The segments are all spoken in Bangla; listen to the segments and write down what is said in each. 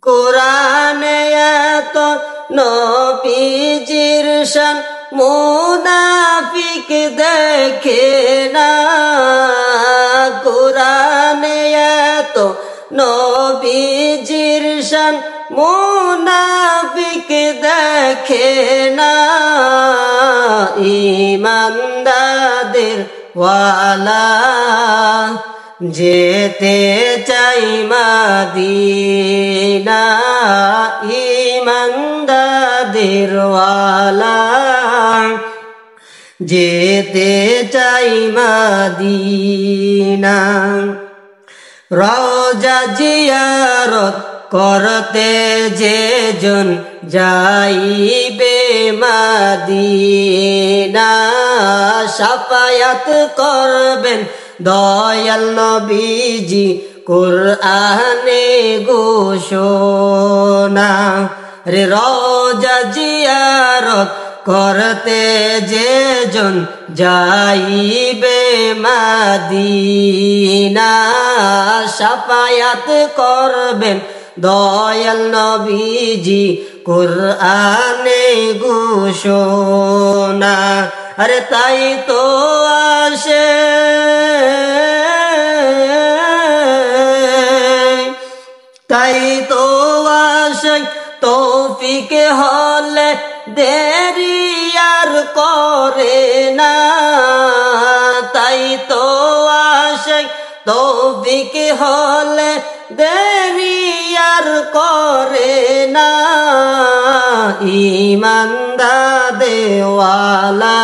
কোরআনে এত নবীজির শান মুনাফিক দেখে না। কোরআনে এত নবীজির শান মুনাফিক দেখে না। ঈমানদারদের ওয়ালা যেতে চাই মদিনা। ঈমানদারদের ওয়ালা যেতে চাই মদিনা। রওজা জিয়ারত করতে যেজন যাইবে মদিনা। শাফায়াত করবেন দয়াল নবীজি কুরআনে ঘোষণা। রে রওজা জিয়ারত করতে যেজন যাইবে মদিনা। শাফায়াত করবেন দয়াল নবীজি কুরআনে ঘোষণা। আরে তাই তো আসে তৌফিক হলে দেরি আর করে না। তাই তো আসে তৌফিক হলে দেরি আর করে না। ঈমানদারদের ওয়ালা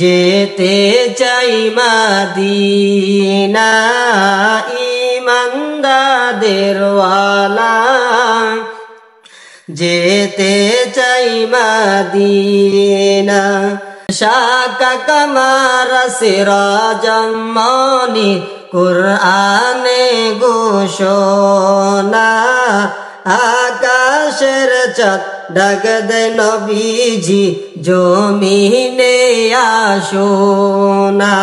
যেতে চাই মদিনা। ঈমানদারদের ওয়ালা যেতে চাই মদিনা। শাকা কামার সিরাজম মনি কুরআনে ঘোষণা। আকাশের চাঁদ ডাক দে নবীজি জমিনে আসোনা।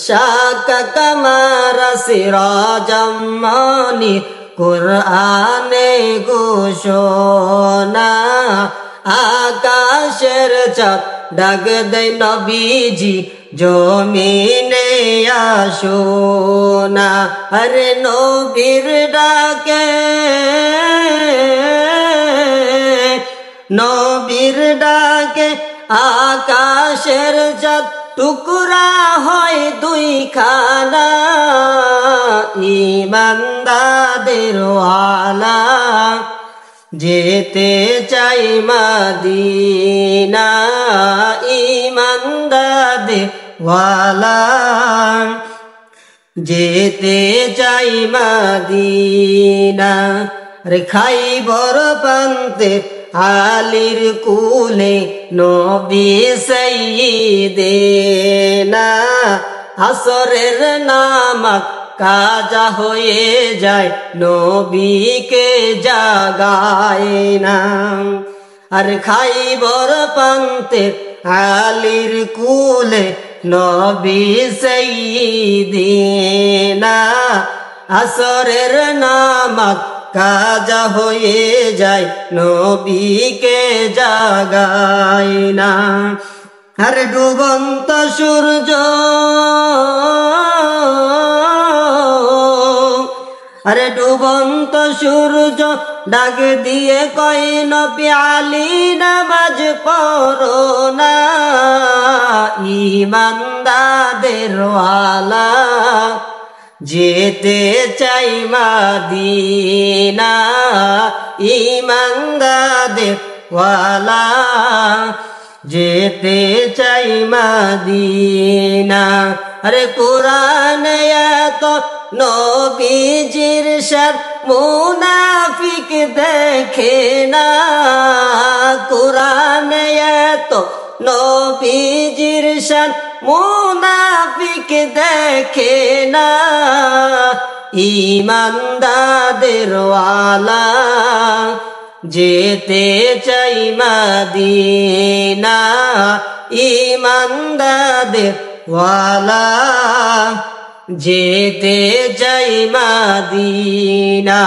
শাকা কামার সিরাজম মনি কুরআনে ঘোষণা। আকাশের চাঁদ ডাক দে নবীজি জমিনে আসোনা। আরে নবীর ডাকে আকাশের চাঁদ টুকরা হয় দুই খানা। ঈমানদারদের ওয়ালা যেতে চাই মদিনা। ঈমানদারদের ওয়ালা যেতে চাই মদিনা। রে খাইবর প্রান্তে আলীর কুলে নবী সাইয়্যিদেনা। আসরের নামাজ কাজা হয়ে যায় নবীকে জাগায় না। আর খাইবর প্রান্তে আলীর কুলে নবী সাইয়্যিদেনা। আসরের নামাজ কাজা হয়ে যায় নবীকে জাগায় না। আর ডুবন্ত সূর্য ডাক দিয়ে কয় নবী আলী নামাজ পড়ো না। ঈমানদারদের ওয়ালা যেতে চাই মদিনা। ঈমানদারদের ওয়ালা যেতে চাই মদিনা। আরে কোরআনে এত নবীজির শান মুনাফিক দেখে না। কোরআনে এত নবীজির শান মুনাফিক দেখে না। ঈমানদারদের ওয়ালা যেতে চাই মদিনা। ঈমানদারদের ওয়ালা যেতে চাই মদিনা।